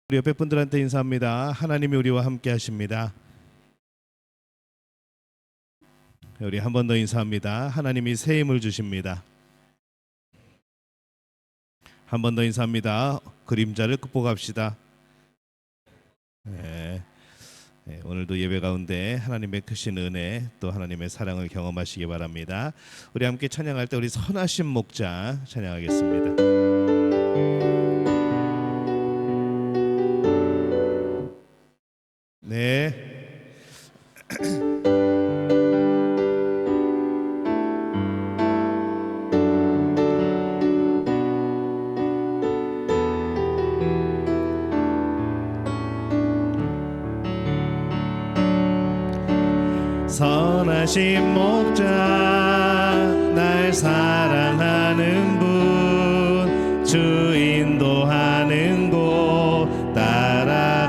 우리 옆에 분들한테 인사합니다. 하나님이 우리와 함께 하십니다. 우리 한 번 더 인사합니다. 하나님이 새 힘을 주십니다. 한 번 더 인사합니다. 그림자를 극복합시다. 네. 네, 오늘도 예배 가운데 하나님의 크신 은혜 또 하나님의 사랑을 경험하시기 바랍니다. 우리 함께 찬양할 때 우리 선하신 목자 찬양하겠습니다. 네. 선하신 목자 날 사랑하는 분 주 인도하는 곳 따라가리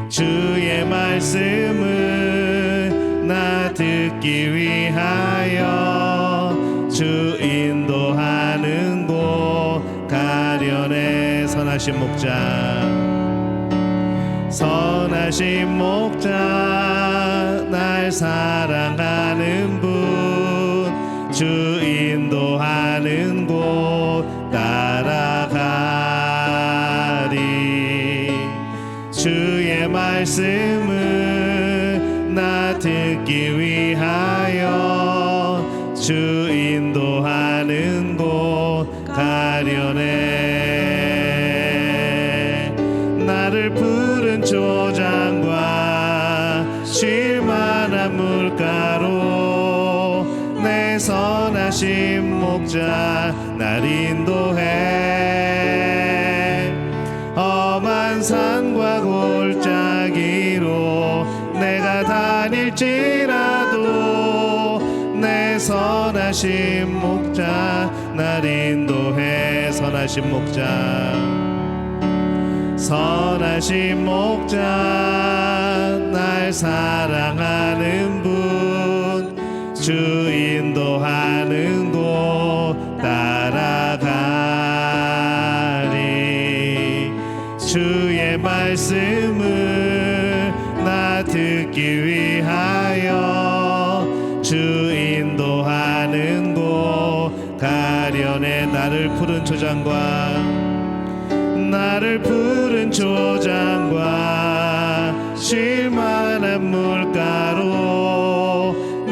주의 말씀은 나 듣기 위하여 주 인도하는 곳 가려내 선하신 목자 선하신 목자 날 사랑하는 분 주 인도하는 곳 따라가리 주의 말씀은 나 듣기 위하여 주 인도하는 곳 가려내 나를 푸른 초장과 쉴만한 물가로 내 선하신 목자 날 인도해 험한 산과 골짜기로 내가 다닐지라도 내 선하신 목자 날 인도해 선하신 목자 선하신 목자 날 사랑하는 분 주 인도하는 곳 따라가리 주의 말씀을 나 듣기 위하여 주 인도하는 곳 가려내 나를 푸른 초장과 나를 푸른 초장과 쉴만한 물가로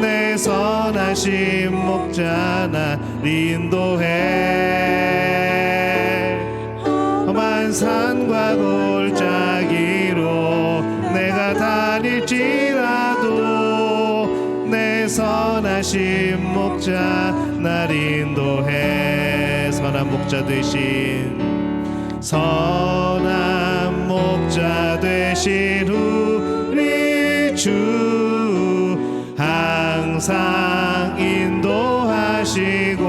내 선하신 목자 날 인도해 험한 산과 골짜기로 내가 다닐지라도 내 선하신 목자 날 인도해 선한 목자 되신 선한 목자 되신 우리 주 항상 인도하시고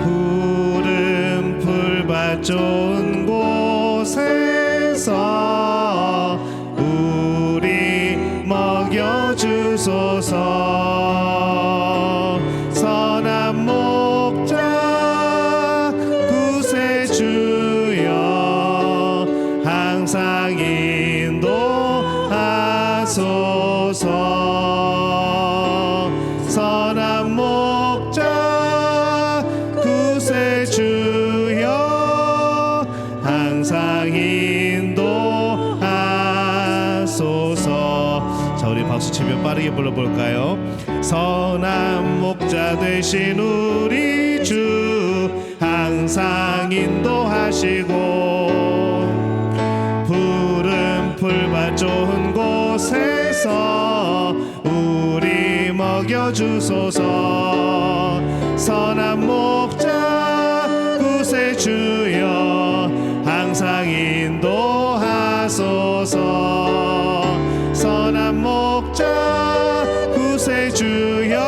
푸른 풀밭 좋은 곳에서 우리 먹여주소서 선한 목자 구세주여 항상 인도하소서 선한 목자 구세주여 항상 인도하소서 자 우리 박수치며 빠르게 불러볼까요? 선한 목자 되신 우리 주 항상 인도하시고 푸른 풀밭 좋은 곳에서 우리 먹여주소서 선한 목자 구세주여 항상 인도하소서 선한 목자 구세주여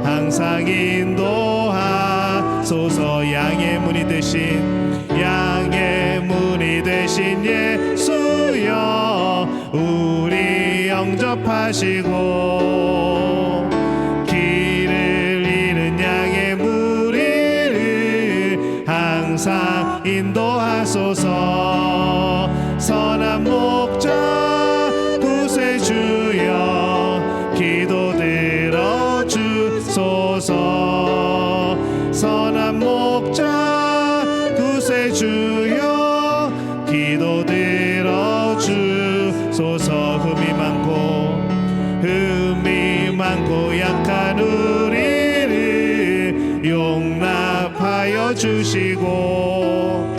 항상 인도하소서 양의 문이 되신 예수여 우리 영접하시고 길을 잃은 양의 무리 항상 인도하소서. 선한 목자 구세주여 기도 들어주소서. 선한 목자 구세주여 기도 들어주소서. 흠이 많고 약한 우리를 용납하여 주시고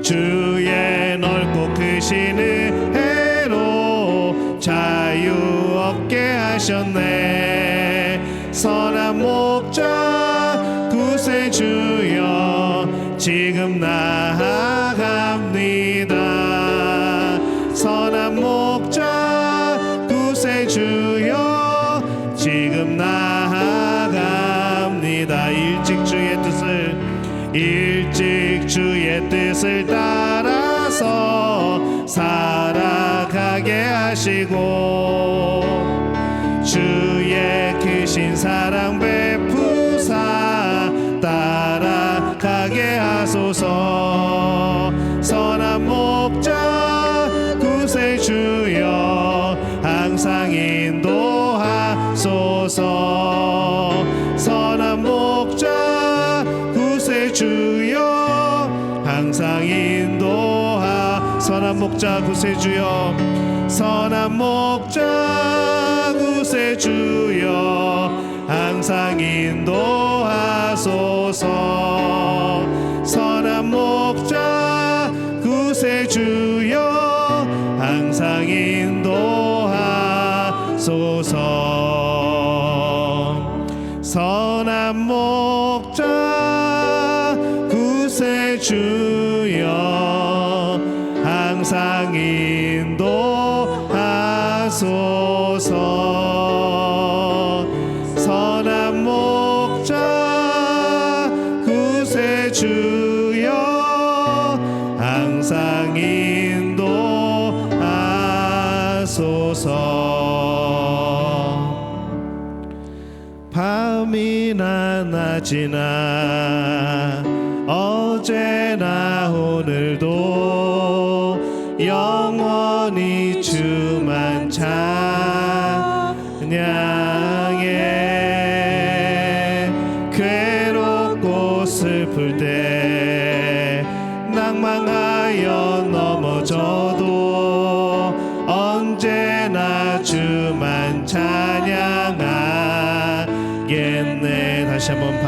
주의 넓고 크신 은혜로 자유 얻게 하셨네. 선한 목자 구세주여 지금 나아갑니다. 선한 목자 구세주여 지금 나아갑니다. 일찍 주의 뜻을 따라서 살아가게 하시고 주의 크신 사랑 베푸사 따라가게 하소서. 선한 목자 구세주여 항상 인도하소서. 선한 목자 구세주여 항상 인도하. 선한 목자 구세주여 선한 목자 구세주여 항상 인도하소서. 선한 목자 구세주여 항상 인도하소서. 선한 목자 구세주여 항상 인도하소서. 선한 목자 구세주여 항상 인도하소서. 밤이나 낮이나 어제나 오늘도 영원히 주만 찬양해. 괴롭고 슬플 때 낭망하여 넘어져도 언제나 주만 찬양하겠네. 다시 한번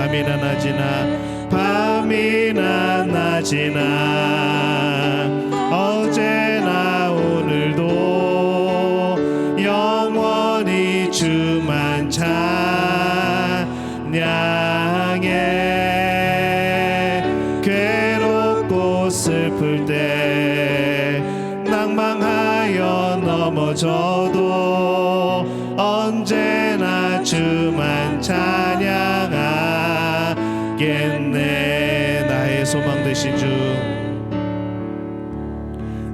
밤이나 낮이나 어제나 오늘도 영원히 주만 찬양해. 괴롭고 슬플 때 낭망하여 넘어져도 언제나 주만 찬양하겠네. 나의 소망 되신 주,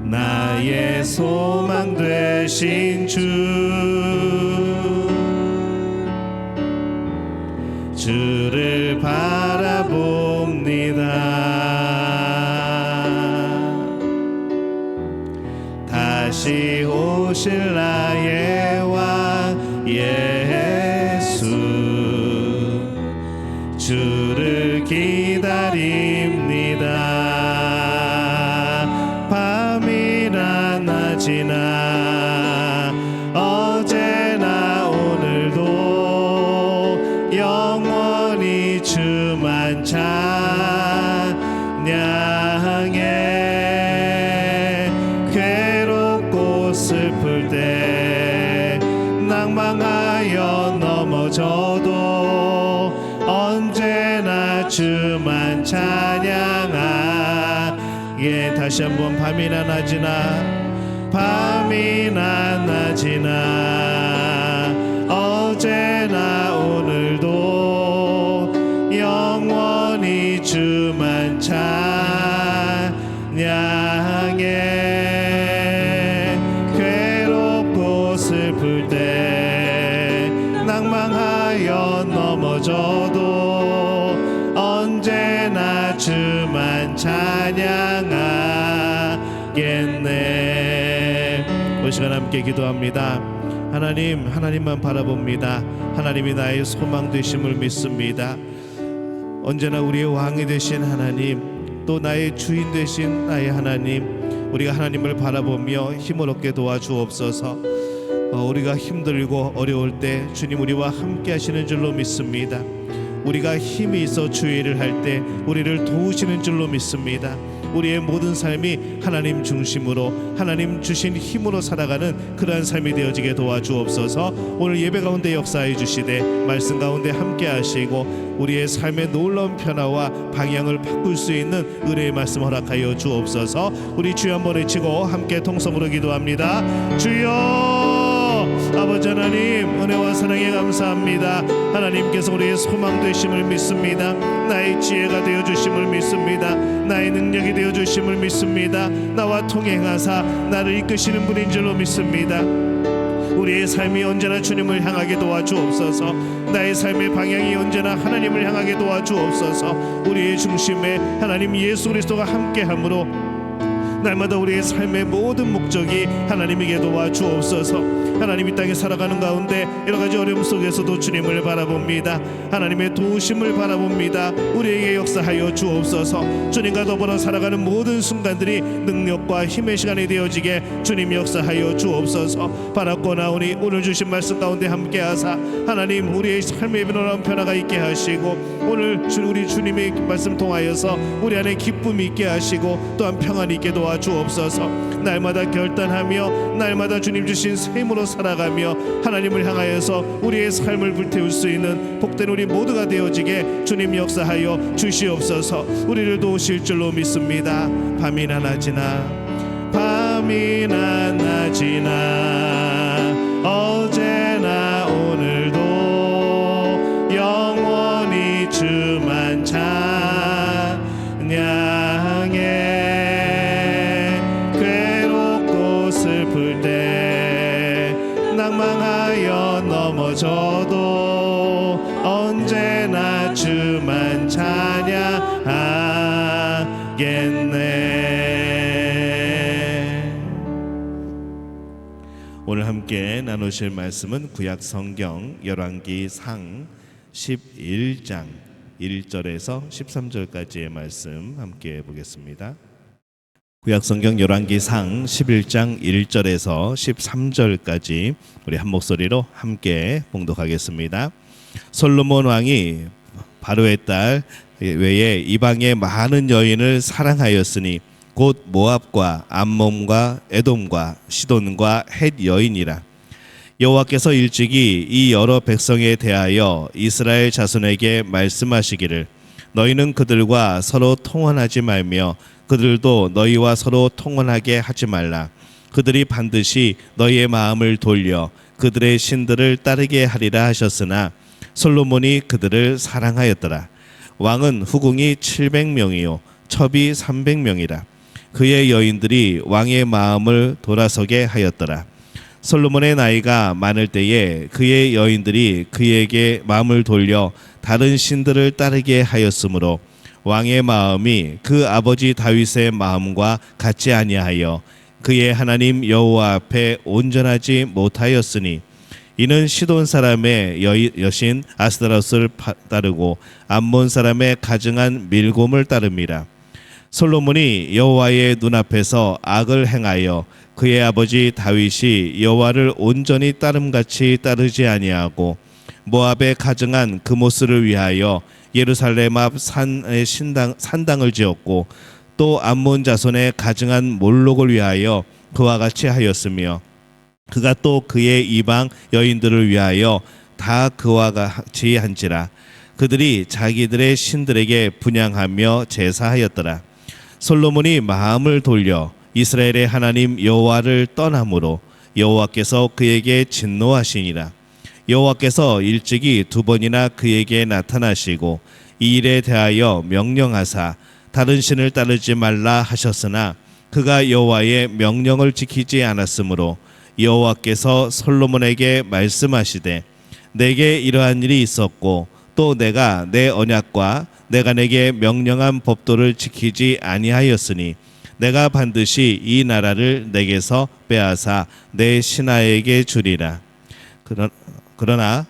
나의 소망 되신 주, 주를 바라봅니다. 다시 오실 나의 왕 예수, 주를 기다립니다. 밤이나 낮이나 어제나 오늘도 영원히 주만 찬양해. 괴롭고 슬플 때 낭망하여 넘어져도 언제나 주만 찬양하게. 다시 한번 밤이나 낮이나 어제나 오늘도 영원히 주만 찬양해. 괴롭고 슬플 때 낭망하여 넘어져도 언제나 주만 찬양하겠네. 이 시간 함께 기도합니다. 하나님만 바라봅니다. 하나님이 나의 소망 되심을 믿습니다. 언제나 우리의 왕이 되신 하나님, 또 나의 주인 되신 나의 하나님, 우리가 하나님을 바라보며 힘을 얻게 도와주옵소서. 우리가 힘들고 어려울 때 주님 우리와 함께 하시는 줄로 믿습니다. 우리가 힘이 있어 주의를 할 때 우리를 도우시는 줄로 믿습니다. 우리의 모든 삶이 하나님 중심으로 하나님 주신 힘으로 살아가는 그러한 삶이 되어지게 도와주옵소서. 오늘 예배 가운데 역사해 주시되 말씀 가운데 함께 하시고 우리의 삶의 놀라운 변화와 방향을 바꿀 수 있는 은혜의 말씀 허락하여 주옵소서. 우리 주여 한번 외치고 함께 통성으로 기도합니다. 주여, 아버지 하나님, 은혜와 사랑에 감사합니다. 하나님께서 우리의 소망 되심을 믿습니다. 나의 지혜가 되어 주심을 믿습니다. 나의 능력이 되어 주심을 믿습니다. 나와 통행하사 나를 이끄시는 분인 줄로 믿습니다. 우리의 삶이 언제나 주님을 향하게 도와주옵소서. 나의 삶의 방향이 언제나 하나님을 향하게 도와주옵소서. 우리의 중심에 하나님 예수 그리스도가 함께함으로 날마다 우리의 삶의 모든 목적이 하나님에게 도와주옵소서. 하나님 이 땅에 살아가는 가운데 여러가지 어려움 속에서도 주님을 바라봅니다. 하나님의 도우심을 바라봅니다. 우리에게 역사하여 주옵소서. 주님과 더불어 살아가는 모든 순간들이 능력과 힘의 시간이 되어지게 주님 역사하여 주옵소서. 바라고나오니 오늘 주신 말씀 가운데 함께하사 하나님 우리의 삶의 변화한 변화가 있게 하시고 오늘 우리 주님의 말씀 통하여서 우리 안에 기쁨이 있게 하시고 또한 평안이 있게 도와주옵소서. 날마다 결단하며 날마다 주님 주신 셈으로 살아가며 하나님을 향하여서 우리의 삶을 불태울 수 있는 복된 우리 모두가 되어지게 주님 역사하여 주시옵소서. 우리를 도우실 줄로 믿습니다. 밤이나 낮이나 어제나 오늘도 영원히 주만 찬양해. 괴롭고 슬플 때 낭망하여 넘어져도 언제나 주만 찬양하겠네. 오늘 함께 나누실 말씀은 구약 성경 열왕기상 11장 1절에서 13절까지의 말씀 함께 보겠습니다. 구약 성경 열왕기상 11장 1절에서 13절까지 우리 한 목소리로 함께 봉독하겠습니다. 솔로몬 왕이 바로의 딸 외에 이방의 많은 여인을 사랑하였으니 곧 모압과 암몬과 에돔과 시돈과 헷 여인이라. 여호와께서 일찍이 이 여러 백성에 대하여 이스라엘 자손에게 말씀하시기를 너희는 그들과 서로 통혼하지 말며 그들도 너희와 서로 통혼하게 하지 말라. 그들이 반드시 너희의 마음을 돌려 그들의 신들을 따르게 하리라 하셨으나 솔로몬이 그들을 사랑하였더라. 왕은 후궁이 700명이요 첩이 300명이라. 그의 여인들이 왕의 마음을 돌아서게 하였더라. 솔로몬의 나이가 많을 때에 그의 여인들이 그에게 마음을 돌려 다른 신들을 따르게 하였으므로 왕의 마음이 그 아버지 다윗의 마음과 같지 아니하여 그의 하나님 여호와 앞에 온전하지 못하였으니 이는 시돈 사람의 여신 아스타롯을 따르고 암몬 사람의 가증한 밀곰을 따름이라. 솔로몬이 여호와의 눈앞에서 악을 행하여 그의 아버지 다윗이 여호와를 온전히 따름같이 따르지 아니하고 모압에 가증한 그모스를 위하여 예루살렘 앞 산에 산당을 지었고 또 암몬 자손의 가증한 몰록을 위하여 그와 같이 하였으며 그가 또 그의 이방 여인들을 위하여 다 그와 같이 한지라. 그들이 자기들의 신들에게 분향하며 제사하였더라. 솔로몬이 마음을 돌려 이스라엘의 하나님 여호와를 떠나므로 여호와께서 그에게 진노하시니라. 여호와께서 일찍이 2번이나 그에게 나타나시고 이 일에 대하여 명령하사 다른 신을 따르지 말라 하셨으나 그가 여호와의 명령을 지키지 않았으므로 여호와께서 솔로몬에게 말씀하시되 내게 이러한 일이 있었고 또 내가 내 언약과 내가 내게 명령한 법도를 지키지 아니하였으니 내가 반드시 이 나라를 내게서 빼앗아 내 신하에게 주리라. 그러나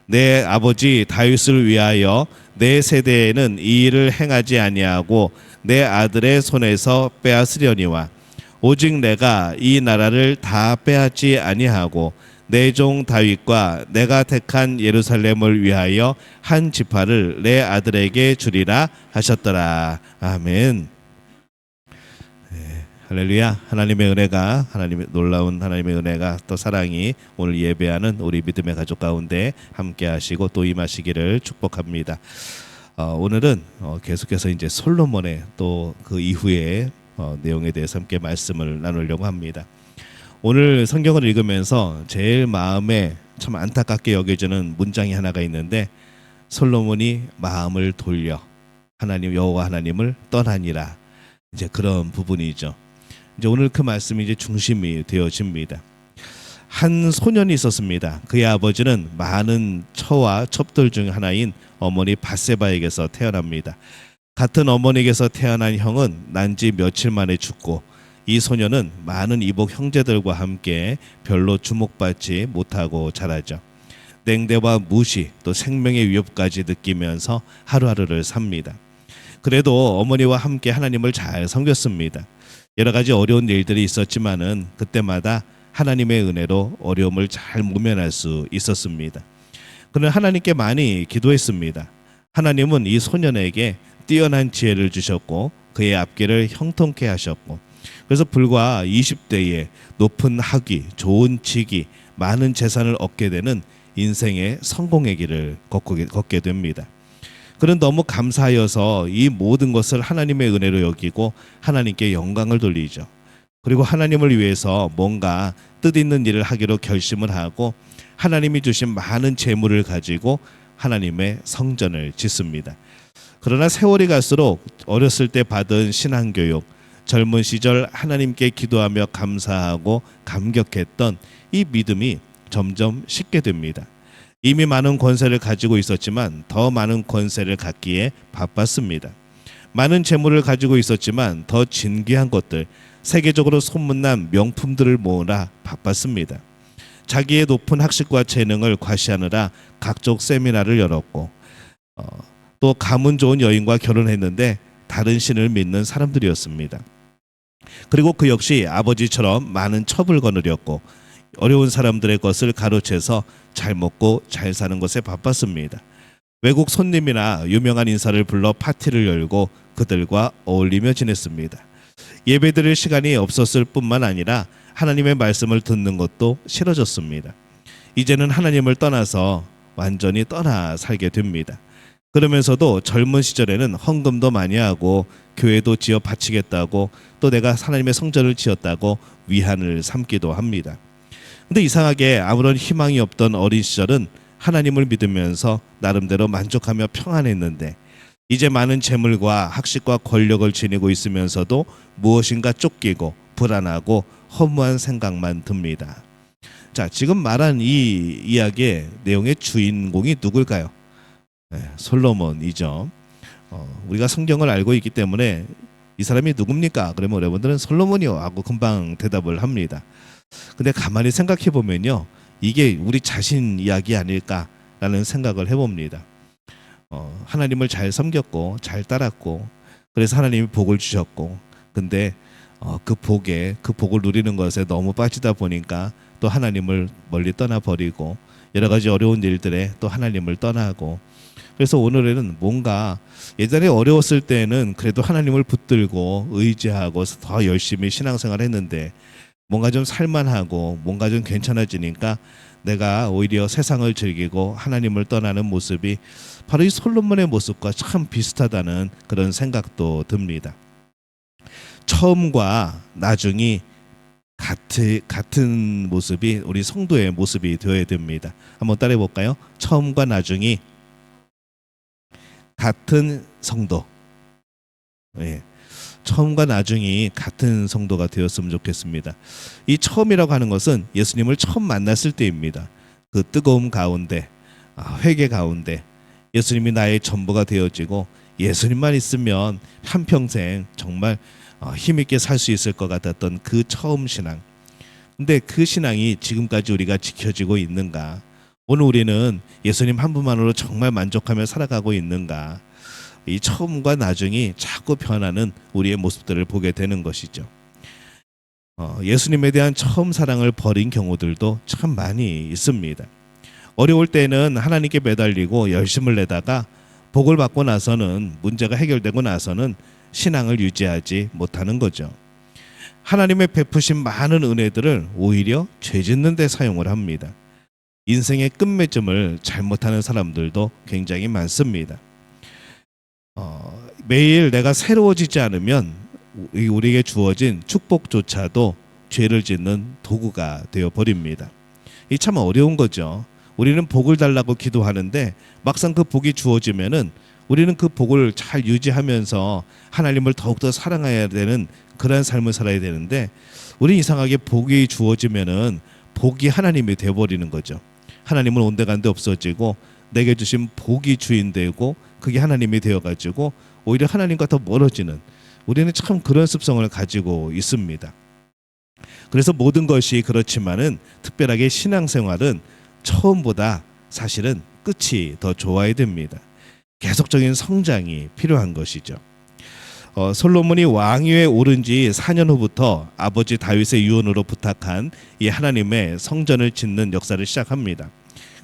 내 아버지 다윗을 위하여 내 세대에는 이 일을 행하지 아니하고 내 아들의 손에서 빼앗으려니와 오직 내가 이 나라를 다 빼앗지 아니하고 내 종 다윗과 내가 택한 예루살렘을 위하여 한 지파를 내 아들에게 주리라 하셨더라. 아멘. 할렐루야. 하나님의 은혜가, 하나님의 놀라운 하나님의 은혜가 또 사랑이 오늘 예배하는 우리 믿음의 가족 가운데 함께 하시고 또 임하시기를 축복합니다. 오늘은 계속해서 이제 솔로몬의 또 그 이후의 내용에 대해서 함께 말씀을 나누려고 합니다. 오늘 성경을 읽으면서 제일 마음에 참 안타깝게 여겨지는 문장이 하나가 있는데, 솔로몬이 마음을 돌려 하나님 여호와 하나님을 떠나니라. 이제 그런 부분이죠. 이제 오늘 그 말씀이 이제 중심이 되어집니다. 한 소년이 있었습니다. 그의 아버지는 많은 처와 첩들 중 하나인 어머니 밧세바에게서 태어납니다. 같은 어머니에게서 태어난 형은 난지 며칠 만에 죽고, 이 소년은 많은 이복 형제들과 함께 별로 주목받지 못하고 자라죠. 냉대와 무시 또 생명의 위협까지 느끼면서 하루하루를 삽니다. 그래도 어머니와 함께 하나님을 잘 섬겼습니다. 여러 가지 어려운 일들이 있었지만은 그때마다 하나님의 은혜로 어려움을 잘 모면할 수 있었습니다. 그는 하나님께 많이 기도했습니다. 하나님은 이 소년에게 뛰어난 지혜를 주셨고 그의 앞길을 형통케 하셨고, 그래서 불과 20대에 높은 학위, 좋은 직위, 많은 재산을 얻게 되는 인생의 성공의 길을 걷게 됩니다. 그는 너무 감사하여서 이 모든 것을 하나님의 은혜로 여기고 하나님께 영광을 돌리죠. 그리고 하나님을 위해서 뭔가 뜻있는 일을 하기로 결심을 하고 하나님이 주신 많은 재물을 가지고 하나님의 성전을 짓습니다. 그러나 세월이 갈수록 어렸을 때 받은 신앙교육, 젊은 시절 하나님께 기도하며 감사하고 감격했던 이 믿음이 점점 식게 됩니다. 이미 많은 권세를 가지고 있었지만 더 많은 권세를 갖기에 바빴습니다. 많은 재물을 가지고 있었지만 더 진귀한 것들, 세계적으로 소문난 명품들을 모으라 바빴습니다. 자기의 높은 학식과 재능을 과시하느라 각종 세미나를 열었고, 또 가문 좋은 여인과 결혼했는데 다른 신을 믿는 사람들이었습니다. 그리고 그 역시 아버지처럼 많은 첩을 거느렸고 어려운 사람들의 것을 가로채서 잘 먹고 잘 사는 것에 바빴습니다. 외국 손님이나 유명한 인사를 불러 파티를 열고 그들과 어울리며 지냈습니다. 예배드릴 시간이 없었을 뿐만 아니라 하나님의 말씀을 듣는 것도 싫어졌습니다. 이제는 하나님을 떠나서 완전히 떠나 살게 됩니다. 그러면서도 젊은 시절에는 헌금도 많이 하고 교회도 지어 바치겠다고, 또 내가 하나님의 성전을 지었다고 위안을 삼기도 합니다. 근데 이상하게 아무런 희망이 없던 어린 시절은 하나님을 믿으면서 나름대로 만족하며 평안했는데, 이제 많은 재물과 학식과 권력을 지니고 있으면서도 무엇인가 쫓기고 불안하고 허무한 생각만 듭니다. 자, 지금 말한 이 이야기의 내용의 주인공이 누굴까요? 솔로몬이죠. 우리가 성경을 알고 있기 때문에 이 사람이 누굽니까? 그러면 여러분들은 솔로몬이요 하고 금방 대답을 합니다. 근데 가만히 생각해 보면요, 이게 우리 자신 이야기 아닐까라는 생각을 해봅니다. 하나님을 잘 섬겼고 잘 따랐고, 그래서 하나님이 복을 주셨고, 근데 그 복을 누리는 것에 너무 빠지다 보니까 또 하나님을 멀리 떠나버리고 여러 가지 어려운 일들에 또 하나님을 떠나고, 그래서 오늘은 뭔가 예전에 어려웠을 때는 그래도 하나님을 붙들고 의지하고 더 열심히 신앙생활 했는데 뭔가 좀 살만하고 뭔가 좀 괜찮아지니까 내가 오히려 세상을 즐기고 하나님을 떠나는 모습이 바로 이 솔로몬의 모습과 참 비슷하다는 그런 생각도 듭니다. 처음과 나중이 같은 모습이 우리 성도의 모습이 되어야 됩니다. 한번 따라해 볼까요? 처음과 나중이 같은 성도. 예. 처음과 나중이 같은 성도가 되었으면 좋겠습니다. 이 처음이라고 하는 것은 예수님을 처음 만났을 때입니다. 그 뜨거움 가운데, 회개 가운데, 예수님이 나의 전부가 되어지고 예수님만 있으면 한평생 정말 힘있게 살 수 있을 것 같았던 그 처음 신앙. 근데 그 신앙이 지금까지 우리가 지켜지고 있는가? 오늘 우리는 예수님 한 분만으로 정말 만족하며 살아가고 있는가? 이 처음과 나중이 자꾸 변하는 우리의 모습들을 보게 되는 것이죠. 예수님에 대한 처음 사랑을 버린 경우들도 참 많이 있습니다. 어려울 때는 하나님께 매달리고 열심을 내다가 복을 받고 나서는, 문제가 해결되고 나서는 신앙을 유지하지 못하는 거죠. 하나님의 베푸신 많은 은혜들을 오히려 죄 짓는 데 사용을 합니다. 인생의 끝맺음을 잘못하는 사람들도 굉장히 많습니다. 매일 내가 새로워지지 않으면 우리에게 주어진 축복조차도 죄를 짓는 도구가 되어 버립니다. 이 참 어려운 거죠. 우리는 복을 달라고 기도하는데 막상 그 복이 주어지면은 우리는 그 복을 잘 유지하면서 하나님을 더욱더 사랑해야 되는 그런 삶을 살아야 되는데, 우리 이상하게 복이 주어지면은 복이 하나님이 되어버리는 거죠. 하나님은 온데간데 없어지고 내게 주신 복이 주인 되고 그게 하나님이 되어가지고 오히려 하나님과 더 멀어지는, 우리는 참 그런 습성을 가지고 있습니다. 그래서 모든 것이 그렇지만은 특별하게 신앙생활은 처음보다 사실은 끝이 더 좋아야 됩니다. 계속적인 성장이 필요한 것이죠. 솔로몬이 왕위에 오른 지 4년 후부터 아버지 다윗의 유언으로 부탁한 이 하나님의 성전을 짓는 역사를 시작합니다.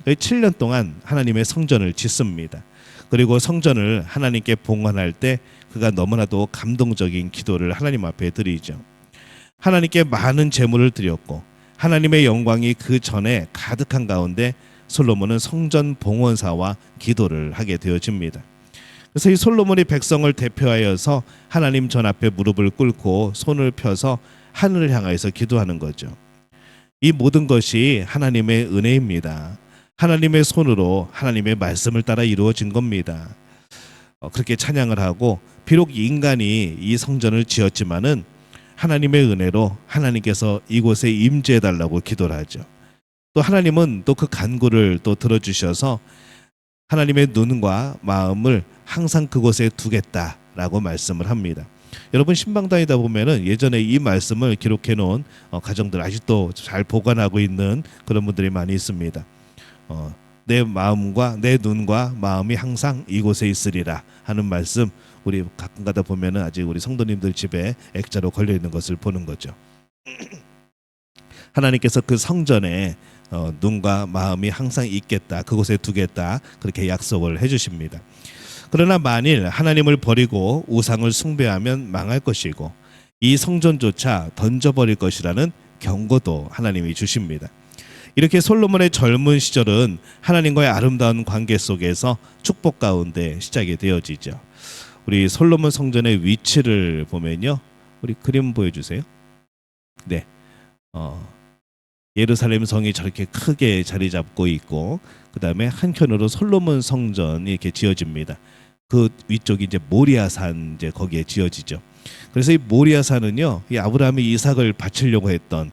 7년 동안 하나님의 성전을 짓습니다. 그리고 성전을 하나님께 봉헌할 때 그가 너무나도 감동적인 기도를 하나님 앞에 드리죠. 하나님께 많은 제물을 드렸고 하나님의 영광이 그 전에 가득한 가운데 솔로몬은 성전 봉헌사와 기도를 하게 되어집니다. 그래서 이 솔로몬이 백성을 대표하여서 하나님 전 앞에 무릎을 꿇고 손을 펴서 하늘을 향하여서 기도하는 거죠. 이 모든 것이 하나님의 은혜입니다. 하나님의 손으로 하나님의 말씀을 따라 이루어진 겁니다. 그렇게 찬양을 하고, 비록 인간이 이 성전을 지었지만은 하나님의 은혜로 하나님께서 이곳에 임재해 달라고 기도를 하죠. 또 하나님은 또 그 간구를 또 들어주셔서 하나님의 눈과 마음을 항상 그곳에 두겠다라고 말씀을 합니다. 여러분, 신방 다니다 보면은 예전에 이 말씀을 기록해 놓은 가정들 아직도 잘 보관하고 있는 그런 분들이 많이 있습니다. 내 마음과 내 눈과 마음이 항상 이곳에 있으리라 하는 말씀, 우리 가끔가다 보면은 아직 우리 성도님들 집에 액자로 걸려 있는 것을 보는 거죠. 하나님께서 그 성전에 눈과 마음이 항상 있겠다, 그곳에 두겠다, 그렇게 약속을 해주십니다. 그러나 만일 하나님을 버리고 우상을 숭배하면 망할 것이고 이 성전조차 던져버릴 것이라는 경고도 하나님이 주십니다. 이렇게 솔로몬의 젊은 시절은 하나님과의 아름다운 관계 속에서 축복 가운데 시작이 되어지죠. 우리 솔로몬 성전의 위치를 보면요, 우리 그림 보여주세요. 네, 예루살렘 성이 저렇게 크게 자리 잡고 있고, 그 다음에 한켠으로 솔로몬 성전이 이렇게 지어집니다. 그 위쪽이 이제 모리아산, 이제 거기에 지어지죠. 그래서 이 모리아산은요, 이 아브라함이 이삭을 바치려고 했던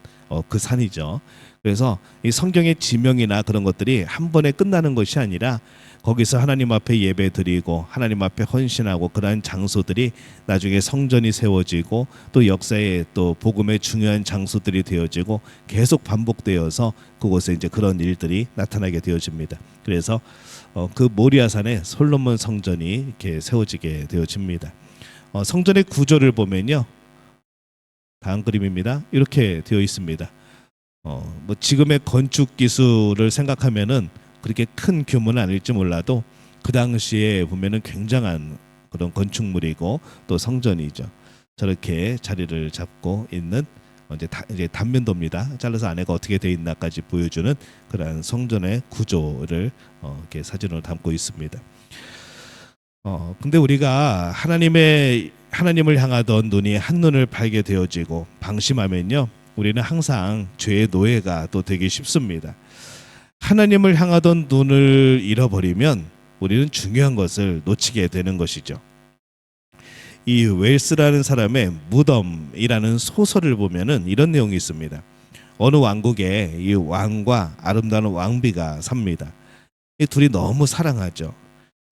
그 산이죠. 그래서 이 성경의 지명이나 그런 것들이 한 번에 끝나는 것이 아니라 거기서 하나님 앞에 예배 드리고 하나님 앞에 헌신하고 그러한 장소들이 나중에 성전이 세워지고 또 역사에 또 복음의 중요한 장소들이 되어지고 계속 반복되어서 그곳에 이제 그런 일들이 나타나게 되어집니다. 그래서 그 모리아산에 솔로몬 성전이 이렇게 세워지게 되어집니다. 성전의 구조를 보면요, 다음 그림입니다. 이렇게 되어 있습니다. 뭐 지금의 건축 기술을 생각하면은 그렇게 큰 규모는 아닐지 몰라도 그 당시에 보면은 굉장한 그런 건축물이고 또 성전이죠. 저렇게 자리를 잡고 있는 이제 단면도입니다. 잘라서 안에가 어떻게 되어 있나까지 보여주는 그러한 성전의 구조를 이렇게 사진으로 담고 있습니다. 근데 우리가 하나님을 향하던 눈이 한눈을 팔게 되어지고 방심하면요, 우리는 항상 죄의 노예가 또 되기 쉽습니다. 하나님을 향하던 눈을 잃어버리면 우리는 중요한 것을 놓치게 되는 것이죠. 이 웰스라는 사람의 무덤이라는 소설을 보면은 이런 내용이 있습니다. 어느 왕국에 이 왕과 아름다운 왕비가 삽니다. 이 둘이 너무 사랑하죠.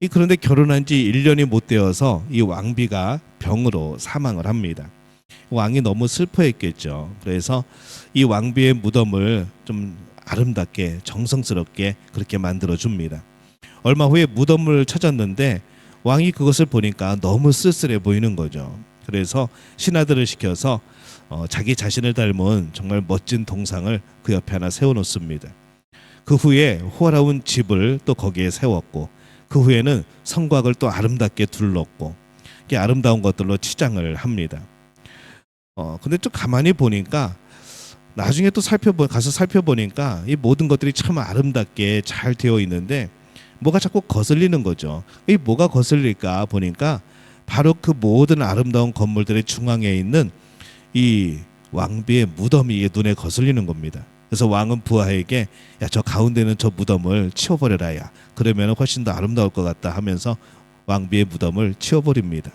그런데 결혼한 지 1년이 못 되어서 이 왕비가 병으로 사망을 합니다. 왕이 너무 슬퍼했겠죠. 그래서 이 왕비의 무덤을 좀 아름답게 정성스럽게 그렇게 만들어 줍니다. 얼마 후에 무덤을 찾았는데 왕이 그것을 보니까 너무 쓸쓸해 보이는 거죠. 그래서 신하들을 시켜서 자기 자신을 닮은 정말 멋진 동상을 그 옆에 하나 세워놓습니다. 그 후에 호화로운 집을 또 거기에 세웠고, 그 후에는 성곽을 또 아름답게 둘렀고, 이게 아름다운 것들로 치장을 합니다. 근데 좀 가만히 보니까 나중에 또 가서 살펴보니까 이 모든 것들이 참 아름답게 잘 되어 있는데 뭐가 자꾸 거슬리는 거죠. 이 뭐가 거슬릴까 보니까 바로 그 모든 아름다운 건물들의 중앙에 있는 이 왕비의 무덤이 눈에 거슬리는 겁니다. 그래서 왕은 부하에게 야, 저 가운데 있는 저 무덤을 치워버려라. 야, 그러면 훨씬 더 아름다울 것 같다 하면서 왕비의 무덤을 치워버립니다.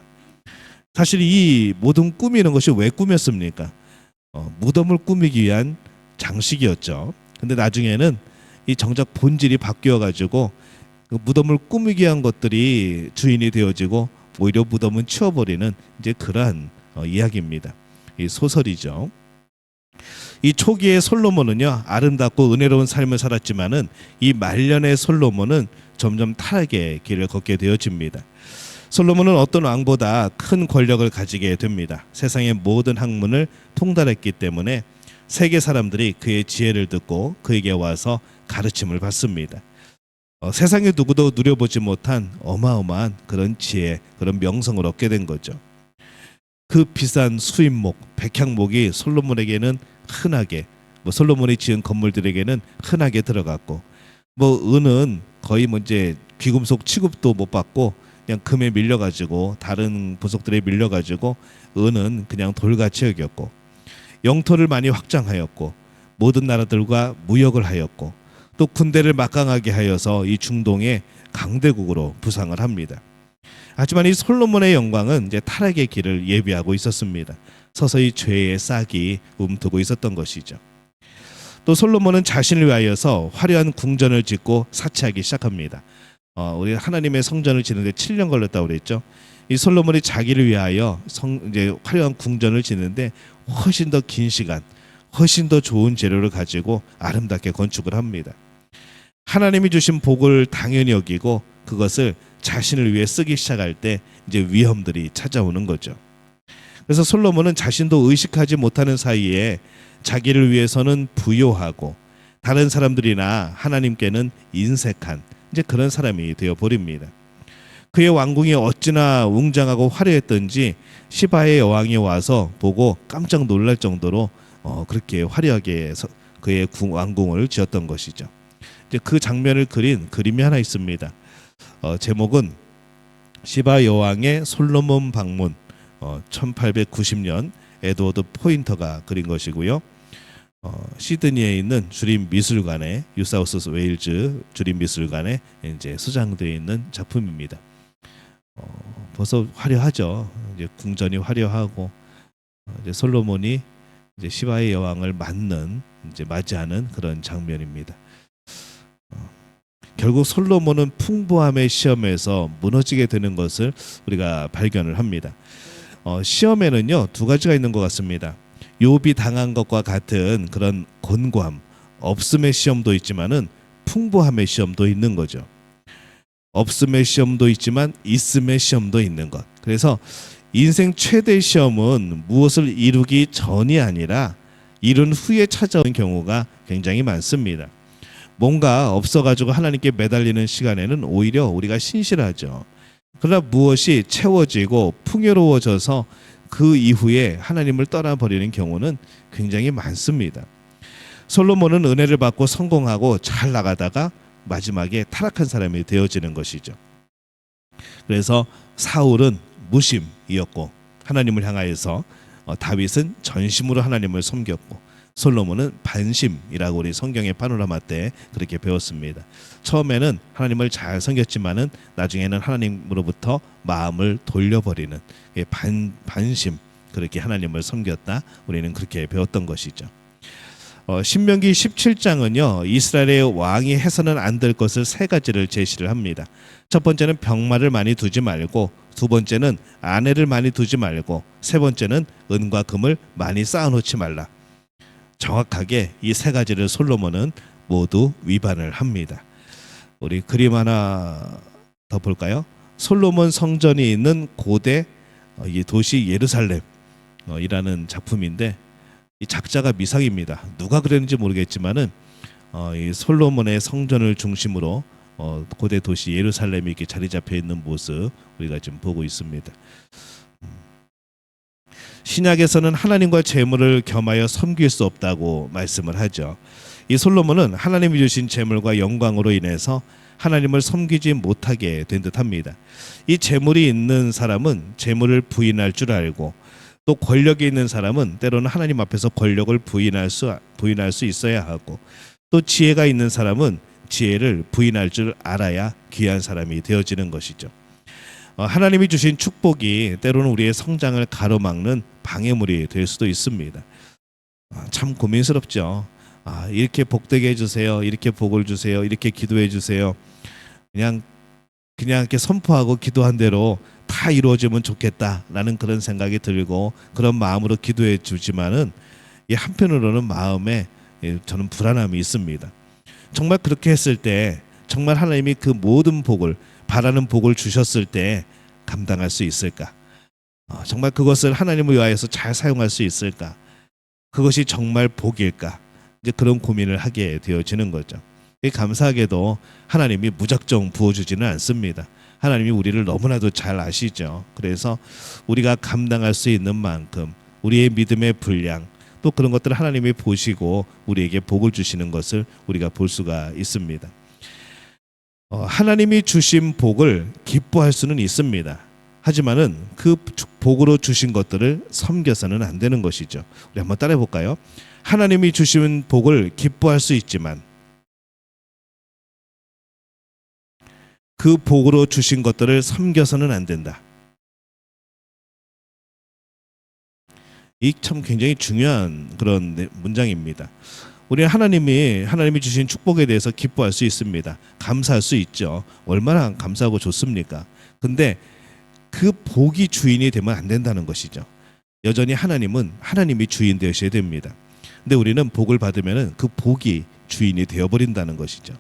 사실 이 모든 꾸미는 것이 왜 꾸몄습니까? 무덤을 꾸미기 위한 장식이었죠. 근데 나중에는 이 정작 본질이 바뀌어 가지고 그 무덤을 꾸미기 위한 것들이 주인이 되어지고 오히려 무덤은 치워버리는 이제 그러한 이야기입니다. 이 소설이죠. 이 초기의 솔로몬은요, 아름답고 은혜로운 삶을 살았지만은 이 말년의 솔로몬은 점점 타락의 길을 걷게 되어집니다. 솔로몬은 어떤 왕보다 큰 권력을 가지게 됩니다. 세상의 모든 학문을 통달했기 때문에 세계 사람들이 그의 지혜를 듣고 그에게 와서 가르침을 받습니다. 세상에 누구도 누려보지 못한 어마어마한 그런 지혜, 그런 명성을 얻게 된 거죠. 그 비싼 수입목, 백향목이 솔로몬에게는 흔하게, 솔로몬이 지은 건물들에게는 흔하게 들어갔고, 은은 거의 이제 귀금속 취급도 못 받고 그냥 금에 밀려가지고, 다른 보석들에 밀려가지고 은은 그냥 돌같이 여겼고, 영토를 많이 확장하였고, 모든 나라들과 무역을 하였고, 또 군대를 막강하게 하여서 이 중동의 강대국으로 부상을 합니다. 하지만 이 솔로몬의 영광은 이제 타락의 길을 예비하고 있었습니다. 서서히 죄의 싹이 움트고 있었던 것이죠. 또 솔로몬은 자신을 위하여서 화려한 궁전을 짓고 사치하기 시작합니다. 우리 하나님의 성전을 짓는데 7년 걸렸다고 그랬죠. 이 솔로몬이 자기를 위하여 이제 화려한 궁전을 짓는데 훨씬 더 긴 시간, 훨씬 더 좋은 재료를 가지고 아름답게 건축을 합니다. 하나님이 주신 복을 당연히 여기고 그것을 자신을 위해 쓰기 시작할 때 이제 위험들이 찾아오는 거죠. 그래서 솔로몬은 자신도 의식하지 못하는 사이에 자기를 위해서는 부요하고 다른 사람들이나 하나님께는 인색한 이제 그런 사람이 되어 버립니다. 그의 왕궁이 어찌나 웅장하고 화려했던지 시바의 여왕이 와서 보고 깜짝 놀랄 정도로 그렇게 화려하게 그의 왕궁을 지었던 것이죠. 이제 그 장면을 그린 그림이 하나 있습니다. 제목은 시바 여왕의 솔로몬 방문, 1890년 에드워드 포인터가 그린 것이고요. 시드니에 있는 주립 미술관에, 뉴사우스 웨일즈 주립 미술관에 이제 수장되어 있는 작품입니다. 벌써 화려하죠. 이제 궁전이 화려하고 이제 솔로몬이 이제 시바의 여왕을 맞이하는 그런 장면입니다. 결국 솔로몬은 풍부함의 시험에서 무너지게 되는 것을 우리가 발견을 합니다. 시험에는요 두 가지가 있는 것 같습니다. 욥이 당한 것과 같은 그런 곤고함, 없음의 시험도 있지만은 풍부함의 시험도 있는 거죠. 없음의 시험도 있지만 있음의 시험도 있는 것. 그래서 인생 최대 시험은 무엇을 이루기 전이 아니라 이룬 후에 찾아오는 경우가 굉장히 많습니다. 뭔가 없어가지고 하나님께 매달리는 시간에는 오히려 우리가 신실하죠. 그러나 무엇이 채워지고 풍요로워져서 그 이후에 하나님을 떠나버리는 경우는 굉장히 많습니다. 솔로몬은 은혜를 받고 성공하고 잘 나가다가 마지막에 타락한 사람이 되어지는 것이죠. 그래서 사울은 무심이었고 하나님을 향하여서, 다윗은 전심으로 하나님을 섬겼고 솔로몬은 반심이라고 우리 성경의 파노라마 때 그렇게 배웠습니다. 처음에는 하나님을 잘 섬겼지만은 나중에는 하나님으로부터 마음을 돌려버리는 반심, 그렇게 하나님을 섬겼다. 우리는 그렇게 배웠던 것이죠. 신명기 17장은요 이스라엘의 왕이 해서는 안 될 것을 세 가지를 제시를 합니다. 첫 번째는 병마를 많이 두지 말고, 두 번째는 아내를 많이 두지 말고, 세 번째는 은과 금을 많이 쌓아놓지 말라. 정확하게 이 세 가지를 솔로몬은 모두 위반을 합니다. 우리 그림 하나 더 볼까요? 솔로몬 성전이 있는 고대 이 도시 예루살렘이라는 작품인데, 이 작자가 미상입니다. 누가 그랬는지 모르겠지만은 이 솔로몬의 성전을 중심으로 고대 도시 예루살렘이 이렇게 자리 잡혀 있는 모습 우리가 지금 보고 있습니다. 신약에서는 하나님과 재물을 겸하여 섬길 수 없다고 말씀을 하죠. 이 솔로몬은 하나님이 주신 재물과 영광으로 인해서 하나님을 섬기지 못하게 된 듯합니다. 이 재물이 있는 사람은 재물을 부인할 줄 알고, 또 권력이 있는 사람은 때로는 하나님 앞에서 권력을 부인할 수 있어야 하고, 또 지혜가 있는 사람은 지혜를 부인할 줄 알아야 귀한 사람이 되어지는 것이죠. 하나님이 주신 축복이 때로는 우리의 성장을 가로막는 방해물이 될 수도 있습니다. 참 고민스럽죠. 이렇게 복되게 해주세요, 이렇게 복을 주세요, 이렇게 기도해 주세요. 그냥 이렇게 선포하고 기도한 대로 다 이루어지면 좋겠다라는 그런 생각이 들고 그런 마음으로 기도해 주지만은 이 한편으로는 마음에 저는 불안함이 있습니다. 정말 그렇게 했을 때 정말 하나님이 그 모든 복을, 바라는 복을 주셨을 때 감당할 수 있을까? 정말 그것을 하나님을 위하여서 잘 사용할 수 있을까? 그것이 정말 복일까? 이제 그런 고민을 하게 되어지는 거죠. 감사하게도 하나님이 무작정 부어주지는 않습니다. 하나님이 우리를 너무나도 잘 아시죠. 그래서 우리가 감당할 수 있는 만큼 우리의 믿음의 분량, 또 그런 것들을 하나님이 보시고 우리에게 복을 주시는 것을 우리가 볼 수가 있습니다. 하나님이 주신 복을 기뻐할 수는 있습니다. 하지만은 그 복으로 주신 것들을 섬겨서는 안 되는 것이죠. 우리 한번 따라해 볼까요? 하나님이 주신 복을 기뻐할 수 있지만 그 복으로 주신 것들을 섬겨서는 안 된다. 이 참 굉장히 중요한 그런 문장입니다. 우리는 하나님이 주신 축복에 대해서 기뻐할 수 있습니다. 감사할 수 있죠. 얼마나 감사하고 좋습니까? 근데 그 복이 주인이 되면 안 된다는 것이죠. 여전히 하나님은 하나님이 주인 되셔야 됩니다. 근데 우리는 복을 받으면 그 복이 주인이 되어버린다는 것이죠.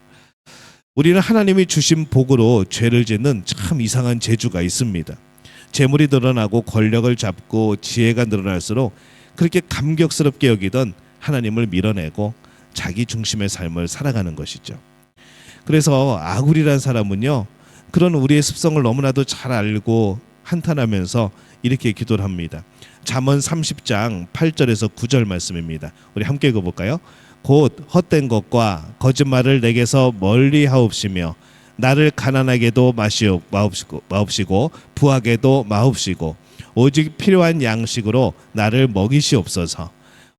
우리는 하나님이 주신 복으로 죄를 짓는 참 이상한 재주가 있습니다. 재물이 늘어나고 권력을 잡고 지혜가 늘어날수록 그렇게 감격스럽게 여기던 하나님을 밀어내고 자기 중심의 삶을 살아가는 것이죠. 그래서 아굴이라는 사람은요, 그런 우리의 습성을 너무나도 잘 알고 한탄하면서 이렇게 기도를 합니다. 잠언 30장 8절에서 9절 말씀입니다. 우리 함께 읽어볼까요? 곧 헛된 것과 거짓말을 내게서 멀리 하옵시며 나를 가난하게도 마옵시고 부하게도 마옵시고 오직 필요한 양식으로 나를 먹이시옵소서.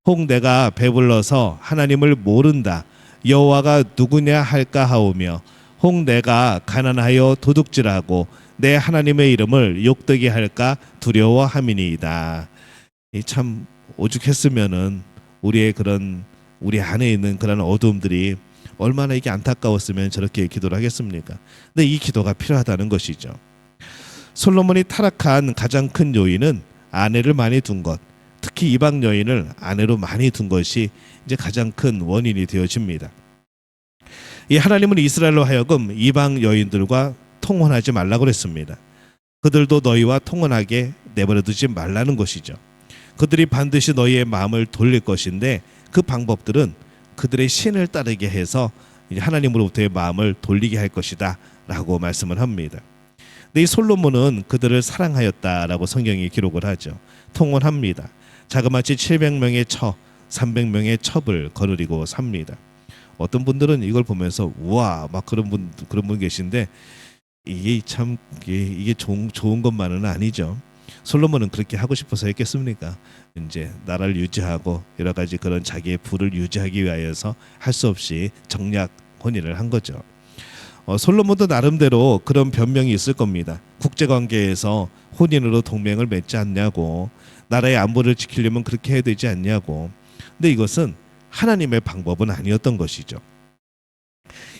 혹 내가 배불러서 하나님을 모른다 여호와가 누구냐 할까 하오며 혹 내가 가난하여 도둑질하고 내 하나님의 이름을 욕되게 할까 두려워함이니이다. 참 오죽했으면은 우리 안에 있는 그런 어두움들이 얼마나 이게 안타까웠으면 저렇게 기도를 하겠습니까? 근데 이 기도가 필요하다는 것이죠. 솔로몬이 타락한 가장 큰 요인은 아내를 많이 둔 것, 특히 이방 여인을 아내로 많이 둔 것이 이제 가장 큰 원인이 되어집니다. 이 하나님은 이스라엘로 하여금 이방 여인들과 통혼하지 말라고 그랬습니다. 그들도 너희와 통혼하게 내버려두지 말라는 것이죠. 그들이 반드시 너희의 마음을 돌릴 것인데 그 방법들은 그들의 신을 따르게 해서 하나님으로부터의 마음을 돌리게 할 것이다 라고 말씀을 합니다. 근데 이 솔로몬은 그들을 사랑하였다라고 성경이 기록을 하죠. 통혼합니다. 자그마치 700명의 처, 300명의 첩을 거느리고 삽니다. 어떤 분들은 이걸 보면서 우와 막 그런 분 계신데 이게 참 이게 좋은 것만은 아니죠. 솔로몬은 그렇게 하고 싶어서 했겠습니까? 이제 나라를 유지하고 여러 가지 그런 자기의 부를 유지하기 위하여서 할 수 없이 정략 혼인을 한 거죠. 솔로몬도 나름대로 그런 변명이 있을 겁니다. 국제관계에서 혼인으로 동맹을 맺지 않냐고, 나라의 안보를 지키려면 그렇게 해야 되지 않냐고. 근데 이것은 하나님의 방법은 아니었던 것이죠.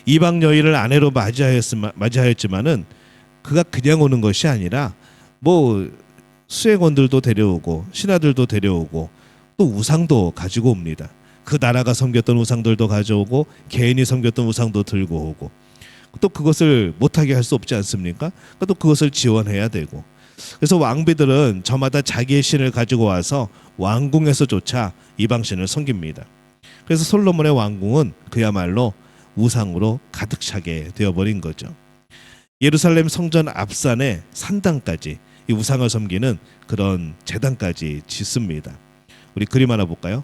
이방 여인을 아내로 맞이하였지만은 그가 그냥 오는 것이 아니라 뭐 수행원들도 데려오고 신하들도 데려오고 또 우상도 가지고 옵니다. 그 나라가 섬겼던 우상들도 가져오고 개인이 섬겼던 우상도 들고 오고 또 그것을 못하게 할 수 없지 않습니까? 또 그것을 지원해야 되고 그래서 왕비들은 저마다 자기의 신을 가지고 와서 왕궁에서조차 이방신을 섬깁니다. 그래서 솔로몬의 왕궁은 그야말로 우상으로 가득 차게 되어버린 거죠. 예루살렘 성전 앞산에 산당까지 이 우상을 섬기는 그런 제단까지 짓습니다. 우리 그림 하나 볼까요?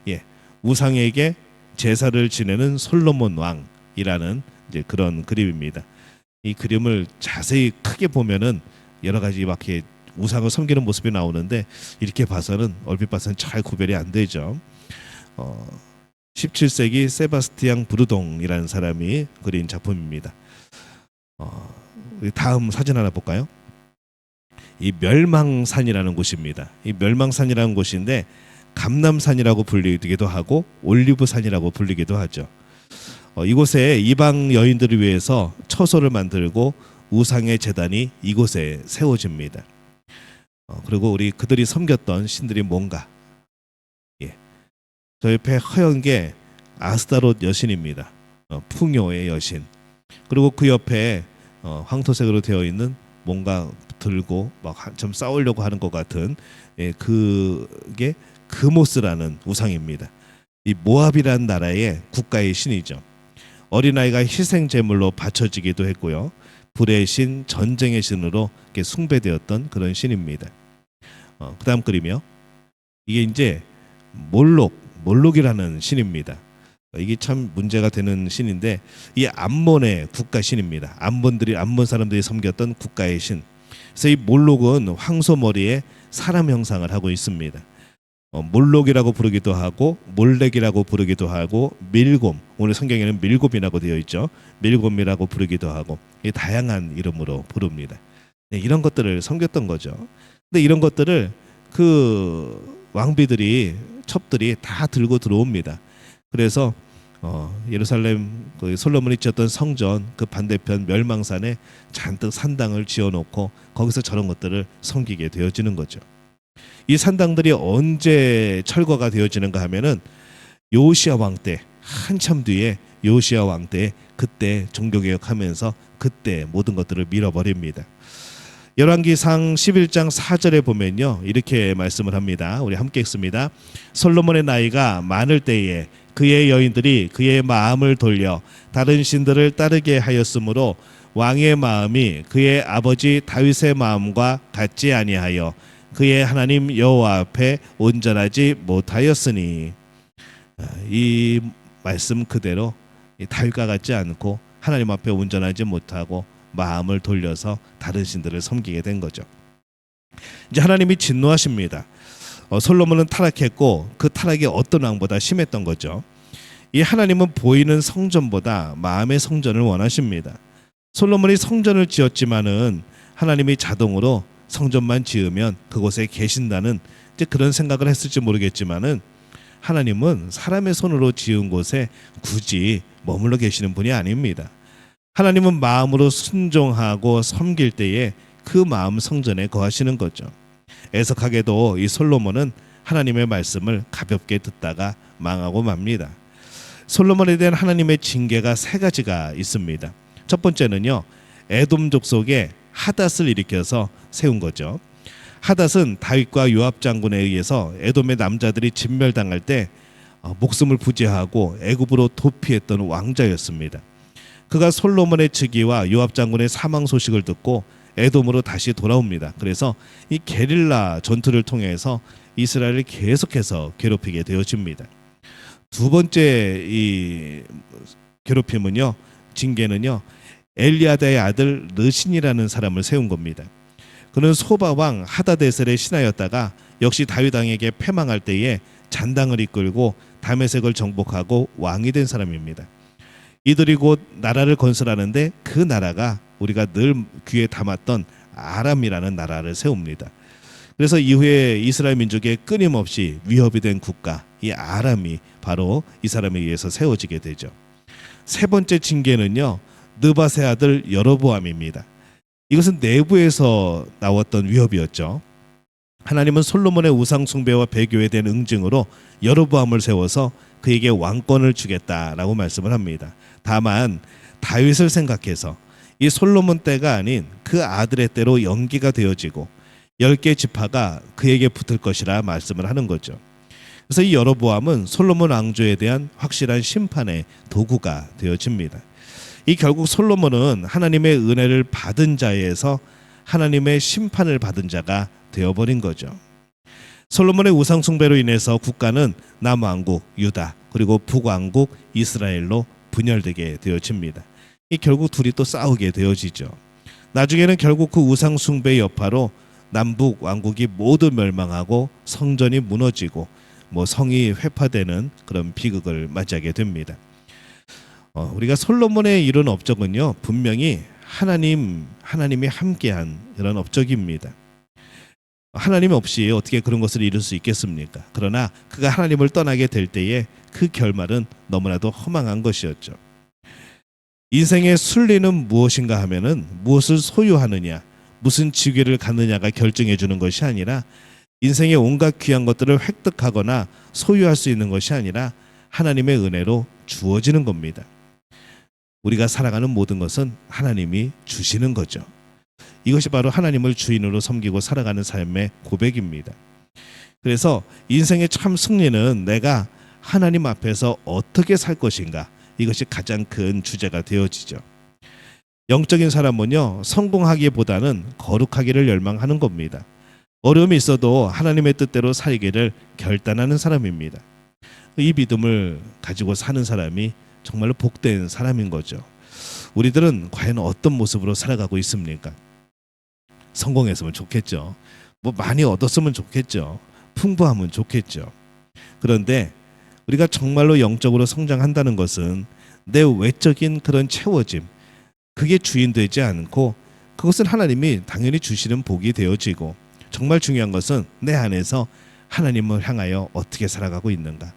예, 우상에게 제사를 지내는 솔로몬 왕이라는 이제 그런 그림입니다. 이 그림을 자세히 크게 보면은 여러 가지 이렇게 우상을 섬기는 모습이 나오는데 이렇게 봐서는 얼핏 봐서는 잘 구별이 안 되죠. 17세기 세바스티앙 브루동이라는 사람이 그린 작품입니다. 다음 사진 하나 볼까요? 이 멸망산이라는 곳입니다. 이 멸망산이라는 곳인데 감람산이라고 불리기도 하고 올리브산이라고 불리기도 하죠. 이곳에 이방 여인들을 위해서 처소를 만들고 우상의 제단이 이곳에 세워집니다. 그리고 우리 그들이 섬겼던 신들이 뭔가? 예, 저 옆에 허연 게 아스타롯 여신입니다. 풍요의 여신. 그리고 그 옆에 황토색으로 되어 있는 뭔가 들고 막 한참 싸우려고 하는 것 같은 그게 그모스라는 우상입니다. 이 모압이라는 나라의 국가의 신이죠. 어린아이가 희생 제물로 바쳐지기도 했고요. 불의 신, 전쟁의 신으로 숭배되었던 그런 신입니다. 그다음 그림이요. 이게 이제 몰록이라는 신입니다. 이게 참 문제가 되는 신인데 이 암몬의 국가 신입니다. 암몬 사람들이 섬겼던 국가의 신. 그래서 이 몰록은 황소 머리에 사람 형상을 하고 있습니다. 몰록이라고 부르기도 하고 몰렉이라고 부르기도 하고 밀곰, 오늘 성경에는 밀곰이라고 되어 있죠. 밀곰이라고 부르기도 하고 다양한 이름으로 부릅니다. 이런 것들을 섬겼던 거죠. 근데 이런 것들을 그 왕비들이 첩들이 다 들고 들어옵니다. 그래서 예루살렘 그 솔로몬이 지었던 성전 그 반대편 멸망산에 잔뜩 산당을 지어놓고 거기서 저런 것들을 섬기게 되어지는 거죠. 이 산당들이 언제 철거가 되어지는가 하면은 요시야 왕 때, 한참 뒤에 요시야 왕 때 그때 종교개혁하면서 그때 모든 것들을 밀어버립니다. 열왕기상 11장 4절에 보면요 이렇게 말씀을 합니다. 우리 함께 읽습니다. 솔로몬의 나이가 많을 때에 그의 여인들이 그의 마음을 돌려 다른 신들을 따르게 하였으므로 왕의 마음이 그의 아버지 다윗의 마음과 같지 아니하여 그의 하나님 여호와 앞에 온전하지 못하였으니, 이 말씀 그대로 다윗과 같지 않고 하나님 앞에 온전하지 못하고 마음을 돌려서 다른 신들을 섬기게 된 거죠. 이제 하나님이 진노하십니다. 솔로몬은 타락했고 그 타락이 어떤 왕보다 심했던 거죠. 이 하나님은 보이는 성전보다 마음의 성전을 원하십니다. 솔로몬이 성전을 지었지만은 하나님이 자동으로 성전만 지으면 그곳에 계신다는 이제 그런 생각을 했을지 모르겠지만은 하나님은 사람의 손으로 지은 곳에 굳이 머물러 계시는 분이 아닙니다. 하나님은 마음으로 순종하고 섬길 때에 그 마음 성전에 거하시는 거죠. 애석하게도 이 솔로몬은 하나님의 말씀을 가볍게 듣다가 망하고 맙니다. 솔로몬에 대한 하나님의 징계가 세 가지가 있습니다. 첫 번째는요, 에돔족 속에 하닷을 일으켜서 세운 거죠. 하닷은 다윗과 요압 장군에 의해서 에돔의 남자들이 진멸당할 때 목숨을 부지하고 애굽으로 도피했던 왕자였습니다. 그가 솔로몬의 즉위와 요압 장군의 사망 소식을 듣고 에돔으로 다시 돌아옵니다. 그래서 이 게릴라 전투를 통해서 이스라엘을 계속해서 괴롭히게 되어집니다. 두 번째 이 괴롭힘은요, 징계는요, 엘리아다의 아들 르신이라는 사람을 세운 겁니다. 그는 소바왕 하다데셀의 신하였다가 역시 다윗 왕에게 패망할 때에 잔당을 이끌고 다메섹을 정복하고 왕이 된 사람입니다. 이들이 곧 나라를 건설하는데 그 나라가 우리가 늘 귀에 담았던 아람이라는 나라를 세웁니다. 그래서 이후에 이스라엘 민족의 끊임없이 위협이 된 국가, 이 아람이 바로 이 사람에 의해서 세워지게 되죠. 세 번째 징계는요, 느밧의 아들 여로보암입니다. 이것은 내부에서 나왔던 위협이었죠. 하나님은 솔로몬의 우상 숭배와 배교에 대한 응징으로 여로보암을 세워서 그에게 왕권을 주겠다라고 말씀을 합니다. 다만 다윗을 생각해서 이 솔로몬 때가 아닌 그 아들의 때로 연기가 되어지고 10개 지파가 그에게 붙을 것이라 말씀을 하는 거죠. 그래서 이 여로보암은 솔로몬 왕조에 대한 확실한 심판의 도구가 되어집니다. 이 결국 솔로몬은 하나님의 은혜를 받은 자에서 하나님의 심판을 받은 자가 되어버린 거죠. 솔로몬의 우상 숭배로 인해서 국가는 남왕국 유다 그리고 북왕국 이스라엘로 분열되게 되어집니다. 이 결국 둘이 또 싸우게 되어지죠. 나중에는 결국 그 우상 숭배의 여파로 남북 왕국이 모두 멸망하고 성전이 무너지고 성이 회파되는 그런 비극을 맞이하게 됩니다. 우리가 솔로몬의 이룬 업적은요, 분명히 하나님이 함께한 이런 업적입니다. 하나님 없이 어떻게 그런 것을 이룰 수 있겠습니까? 그러나 그가 하나님을 떠나게 될 때에 그 결말은 너무나도 허망한 것이었죠. 인생의 순리는 무엇인가 하면은 무엇을 소유하느냐, 무슨 직위를 갖느냐가 결정해 주는 것이 아니라 인생의 온갖 귀한 것들을 획득하거나 소유할 수 있는 것이 아니라 하나님의 은혜로 주어지는 겁니다. 우리가 살아가는 모든 것은 하나님이 주시는 거죠. 이것이 바로 하나님을 주인으로 섬기고 살아가는 삶의 고백입니다. 그래서 인생의 참 승리는 내가 하나님 앞에서 어떻게 살 것인가, 이것이 가장 큰 주제가 되어지죠. 영적인 사람은요, 성공하기보다는 거룩하기를 열망하는 겁니다. 어려움이 있어도 하나님의 뜻대로 살기를 결단하는 사람입니다. 이 믿음을 가지고 사는 사람이 정말로 복된 사람인 거죠. 우리들은 과연 어떤 모습으로 살아가고 있습니까? 성공했으면 좋겠죠. 많이 얻었으면 좋겠죠. 풍부하면 좋겠죠. 그런데 우리가 정말로 영적으로 성장한다는 것은 내 외적인 그런 채워짐, 그게 주인 되지 않고 그것은 하나님이 당연히 주시는 복이 되어지고, 정말 중요한 것은 내 안에서 하나님을 향하여 어떻게 살아가고 있는가,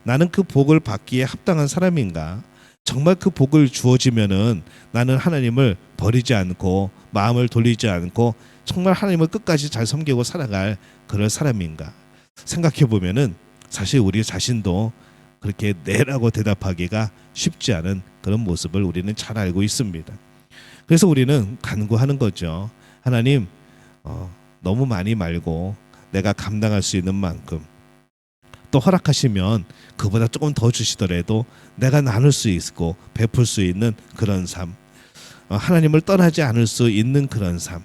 나는 그 복을 받기에 합당한 사람인가, 정말 그 복을 주어지면은 나는 하나님을 버리지 않고 마음을 돌리지 않고 정말 하나님을 끝까지 잘 섬기고 살아갈 그럴 사람인가 생각해 보면은 사실 우리 자신도 그렇게 네라고 대답하기가 쉽지 않은 그런 모습을 우리는 잘 알고 있습니다. 그래서 우리는 간구하는 거죠. 하나님, 너무 많이 말고 내가 감당할 수 있는 만큼, 또 허락하시면 그보다 조금 더 주시더라도 내가 나눌 수 있고 베풀 수 있는 그런 삶, 하나님을 떠나지 않을 수 있는 그런 삶,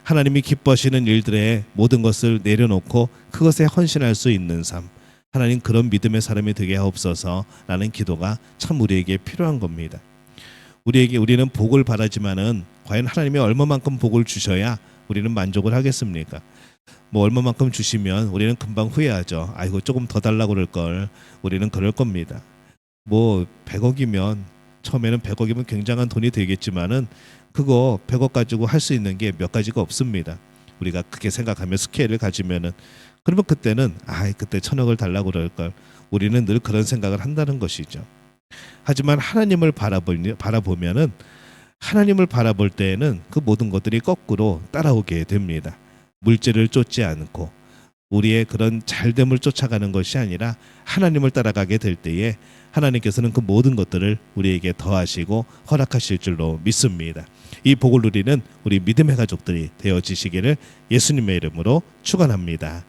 하나님이 기뻐하시는 일들에 모든 것을 내려놓고 그것에 헌신할 수 있는 삶, 하나님 그런 믿음의 사람이 되게 하옵소서 라는 기도가 참 우리에게 필요한 겁니다. 우리는 복을 바라지만은 과연 하나님이 얼마만큼 복을 주셔야 우리는 만족을 하겠습니까? 얼마만큼 주시면 우리는 금방 후회하죠. 아이고 조금 더 달라고 그럴 걸. 우리는 그럴 겁니다. 100억이면 처음에는 100억이면 굉장한 돈이 되겠지만은 그거 100억 가지고 할 수 있는 게 몇 가지가 없습니다. 우리가 그렇게 생각하며 스케일을 가지면은, 그러면 그때는 그때 1000억을 달라고 그럴 걸. 우리는 늘 그런 생각을 한다는 것이죠. 하지만 하나님을 바라보면은, 하나님을 바라볼 때에는 그 모든 것들이 거꾸로 따라오게 됩니다. 물질을 쫓지 않고 우리의 그런 잘됨을 쫓아가는 것이 아니라 하나님을 따라가게 될 때에 하나님께서는 그 모든 것들을 우리에게 더하시고 허락하실 줄로 믿습니다. 이 복을 누리는 우리 믿음의 가족들이 되어지시기를 예수님의 이름으로 축원합니다.